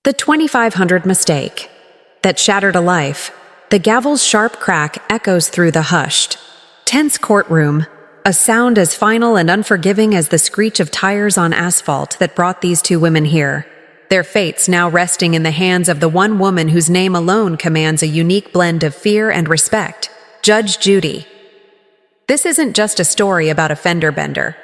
The 2500 mistake that shattered a life. The gavel's sharp crack echoes through the hushed, tense courtroom, a sound as final and unforgiving as the screech of tires on asphalt that brought these two women here. Their fates now resting in the hands of the one woman whose name alone commands a unique blend of fear and respect, Judge Judy. This isn't just a story about a fender bender.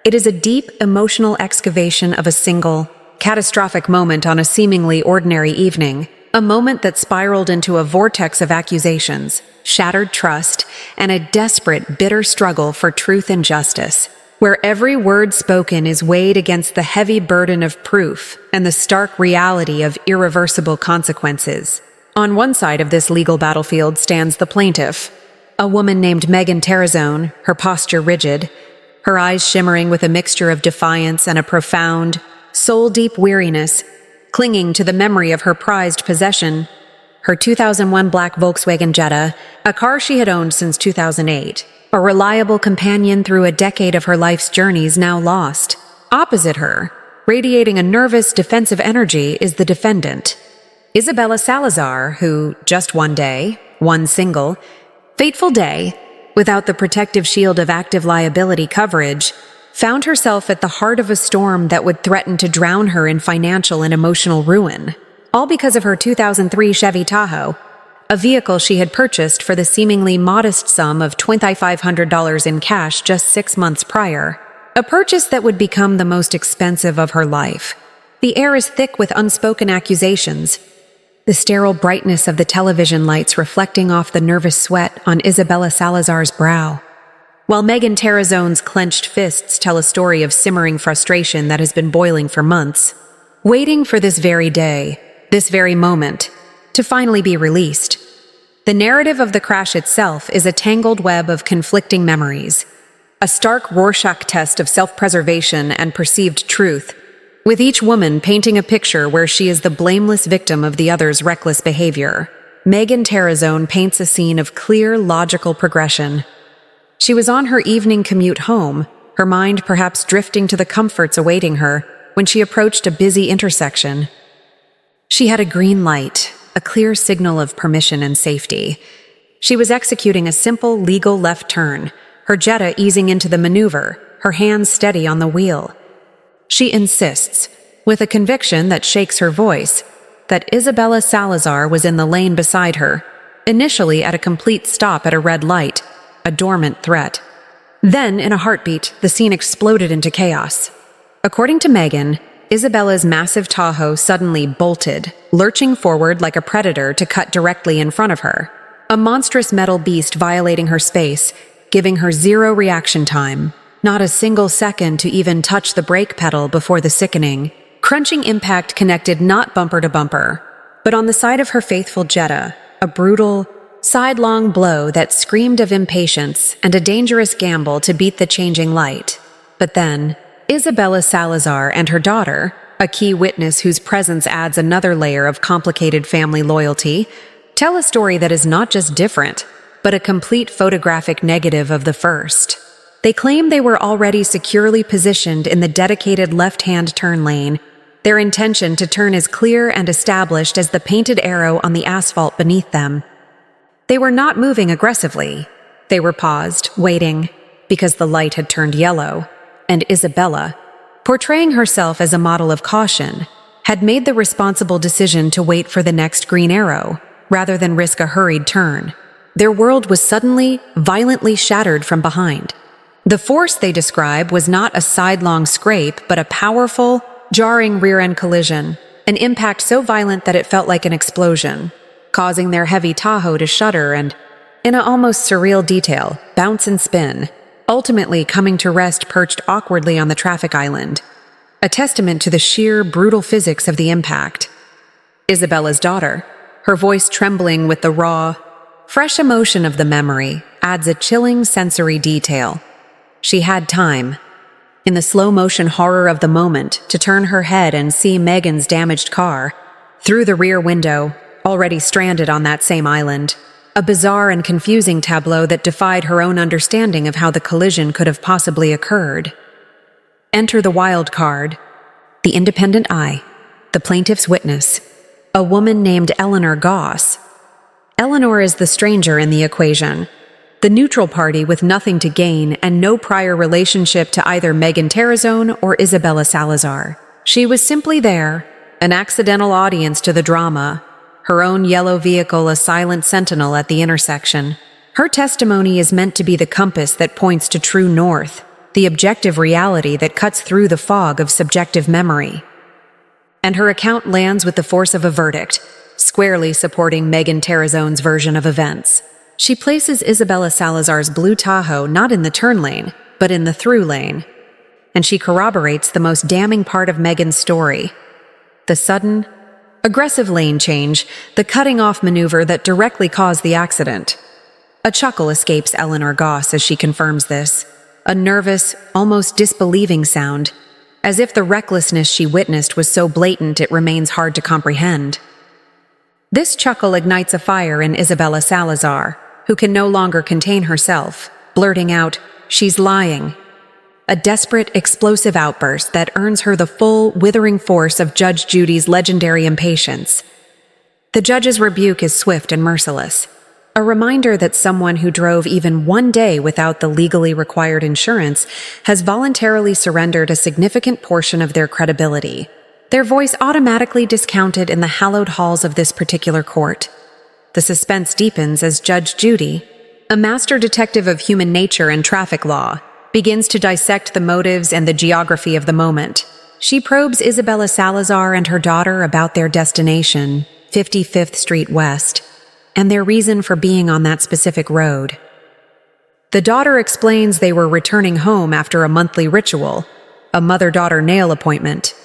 It is a deep, emotional excavation of a single, catastrophic moment on a seemingly ordinary evening, a moment that spiraled into a vortex of accusations, shattered trust, and a desperate, bitter struggle for truth and justice, where every word spoken is weighed against the heavy burden of proof and the stark reality of irreversible consequences. On one side of this legal battlefield stands the plaintiff, a woman named Megan Terrazone, her posture rigid, her eyes shimmering with a mixture of defiance and a profound, soul-deep weariness, clinging to the memory of her prized possession, her 2001 black Volkswagen Jetta, a car she had owned since 2008, a reliable companion through a decade of her life's journeys now lost. Opposite her, radiating a nervous, defensive energy, is the defendant, Isabella Salazar, who, just one day, one single, fateful day, without the protective shield of active liability coverage, found herself at the heart of a storm that would threaten to drown her in financial and emotional ruin, all because of her 2003 Chevy Tahoe, a vehicle she had purchased for the seemingly modest sum of $2,500 in cash just 6 months prior, a purchase that would become the most expensive of her life. The air is thick with unspoken accusations, the sterile brightness of the television lights reflecting off the nervous sweat on Isabella Salazar's brow, while Megan Terrazone's clenched fists tell a story of simmering frustration that has been boiling for months, waiting for this very day, this very moment, to finally be released. The narrative of the crash itself is a tangled web of conflicting memories, a stark Rorschach test of self-preservation and perceived truth, with each woman painting a picture where she is the blameless victim of the other's reckless behavior. Megan Terrazone paints a scene of clear, logical progression. She was on her evening commute home, her mind perhaps drifting to the comforts awaiting her, when she approached a busy intersection. She had a green light, a clear signal of permission and safety. She was executing a simple legal left turn, her Jetta easing into the maneuver, her hands steady on the wheel. She insists, with a conviction that shakes her voice, that Isabella Salazar was in the lane beside her, initially at a complete stop at a red light, a dormant threat. Then, in a heartbeat, the scene exploded into chaos. According to Megan, Isabella's massive Tahoe suddenly bolted, lurching forward like a predator to cut directly in front of her, a monstrous metal beast violating her space, giving her zero reaction time, not a single second to even touch the brake pedal before the sickening, crunching impact connected not bumper to bumper, but on the side of her faithful Jetta, a brutal, sidelong blow that screamed of impatience and a dangerous gamble to beat the changing light. But then, Isabella Salazar and her daughter, a key witness whose presence adds another layer of complicated family loyalty, tell a story that is not just different, but a complete photographic negative of the first. They claim they were already securely positioned in the dedicated left-hand turn lane, their intention to turn as clear and established as the painted arrow on the asphalt beneath them. They were not moving aggressively. They were paused, waiting, because the light had turned yellow, and Isabella, portraying herself as a model of caution, had made the responsible decision to wait for the next green arrow, rather than risk a hurried turn. Their world was suddenly, violently shattered from behind. The force they describe was not a sidelong scrape, but a powerful, jarring rear-end collision, an impact so violent that it felt like an explosion, causing their heavy Tahoe to shudder and, in an almost surreal detail, bounce and spin, ultimately coming to rest perched awkwardly on the traffic island, a testament to the sheer, brutal physics of the impact. Isabella's daughter, her voice trembling with the raw, fresh emotion of the memory, adds a chilling sensory detail. She had time, in the slow-motion horror of the moment, to turn her head and see Megan's damaged car, through the rear window, already stranded on that same island, a bizarre and confusing tableau that defied her own understanding of how the collision could have possibly occurred. Enter the wild card, the independent eye, the plaintiff's witness, a woman named Eleanor Goss. Eleanor is the stranger in the equation, the neutral party with nothing to gain and no prior relationship to either Megan Terrazone or Isabella Salazar. She was simply there, an accidental audience to the drama, her own yellow vehicle a silent sentinel at the intersection. Her testimony is meant to be the compass that points to true north, the objective reality that cuts through the fog of subjective memory. And her account lands with the force of a verdict, squarely supporting Megan Terrazone's version of events. She places Isabella Salazar's blue Tahoe not in the turn lane, but in the through lane. And she corroborates the most damning part of Megan's story: the sudden, aggressive lane change, the cutting off maneuver that directly caused the accident. A chuckle escapes Eleanor Goss as she confirms this, a nervous, almost disbelieving sound, as if the recklessness she witnessed was so blatant it remains hard to comprehend. This chuckle ignites a fire in Isabella Salazar, who can no longer contain herself, blurting out, "She's lying." A desperate, explosive outburst that earns her the full, withering force of Judge Judy's legendary impatience. The judge's rebuke is swift and merciless, a reminder that someone who drove even one day without the legally required insurance has voluntarily surrendered a significant portion of their credibility, their voice automatically discounted in the hallowed halls of this particular court. The suspense deepens as Judge Judy, a master detective of human nature and traffic law, begins to dissect the motives and the geography of the moment. She probes Isabella Salazar and her daughter about their destination, 55th Street West, and their reason for being on that specific road. The daughter explains they were returning home after a monthly ritual, a mother-daughter nail appointment.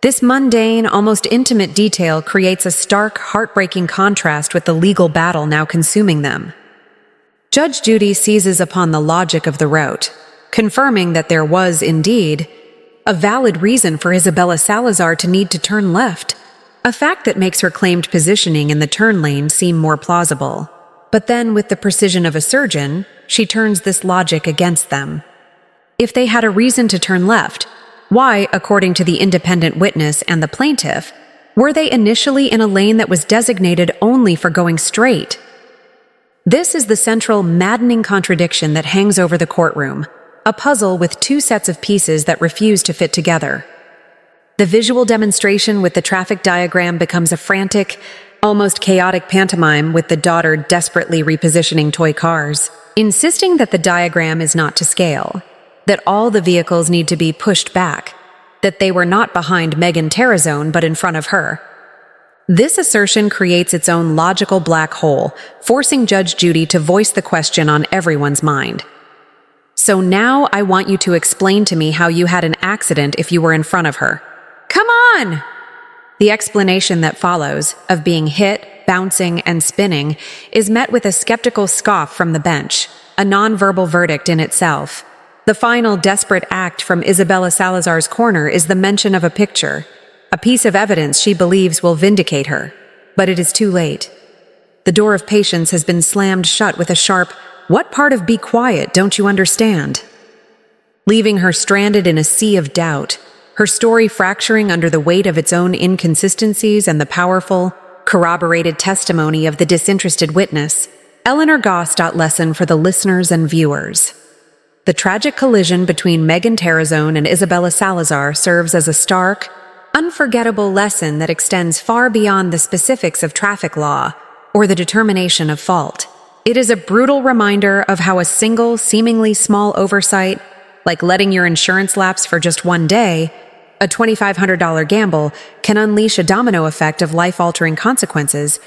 This mundane, almost intimate detail creates a stark, heartbreaking contrast with the legal battle now consuming them. Judge Judy seizes upon the logic of the route, confirming that there was, indeed, a valid reason for Isabella Salazar to need to turn left, a fact that makes her claimed positioning in the turn lane seem more plausible. But then, with the precision of a surgeon, she turns this logic against them. If they had a reason to turn left, why, according to the independent witness and the plaintiff, were they initially in a lane that was designated only for going straight? This is the central, maddening contradiction that hangs over the courtroom, a puzzle with two sets of pieces that refuse to fit together. The visual demonstration with the traffic diagram becomes a frantic, almost chaotic pantomime with the daughter desperately repositioning toy cars, insisting that the diagram is not to scale, that all the vehicles need to be pushed back, that they were not behind Megan Terrazone but in front of her. This assertion creates its own logical black hole, forcing Judge Judy to voice the question on everyone's mind. "So now I want you to explain to me how you had an accident if you were in front of her." "Come on!" The explanation that follows, of being hit, bouncing, and spinning, is met with a skeptical scoff from the bench, a nonverbal verdict in itself. The final desperate act from Isabella Salazar's corner is the mention of a picture, a piece of evidence she believes will vindicate her. But it is too late. The door of patience has been slammed shut with a sharp, "What part of be quiet don't you understand?" leaving her stranded in a sea of doubt, her story fracturing under the weight of its own inconsistencies and the powerful, corroborated testimony of the disinterested witness. Eleanor Goss. Lesson for the listeners and viewers. The tragic collision between Megan Terrazone and Isabella Salazar serves as a stark, unforgettable lesson that extends far beyond the specifics of traffic law or the determination of fault. It is a brutal reminder of how a single, seemingly small oversight, like letting your insurance lapse for just one day, a $2,500 gamble, can unleash a domino effect of life-altering consequences,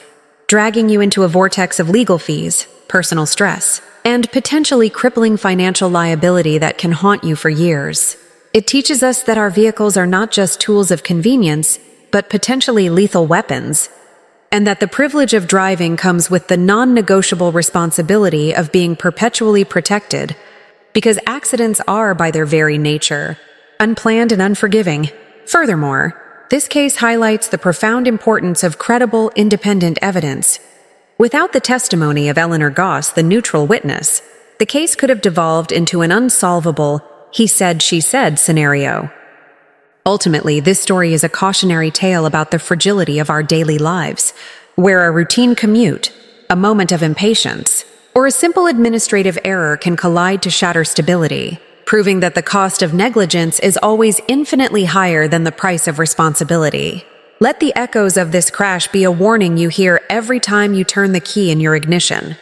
dragging you into a vortex of legal fees, personal stress, and potentially crippling financial liability that can haunt you for years. It teaches us that our vehicles are not just tools of convenience, but potentially lethal weapons, and that the privilege of driving comes with the non-negotiable responsibility of being perpetually protected, because accidents are, by their very nature, unplanned and unforgiving. Furthermore, this case highlights the profound importance of credible, independent evidence. Without the testimony of Eleanor Goss, the neutral witness, the case could have devolved into an unsolvable he said, she said scenario. Ultimately, this story is a cautionary tale about the fragility of our daily lives, where a routine commute, a moment of impatience, or a simple administrative error can collide to shatter stability, proving that the cost of negligence is always infinitely higher than the price of responsibility. Let the echoes of this crash be a warning you hear every time you turn the key in your ignition.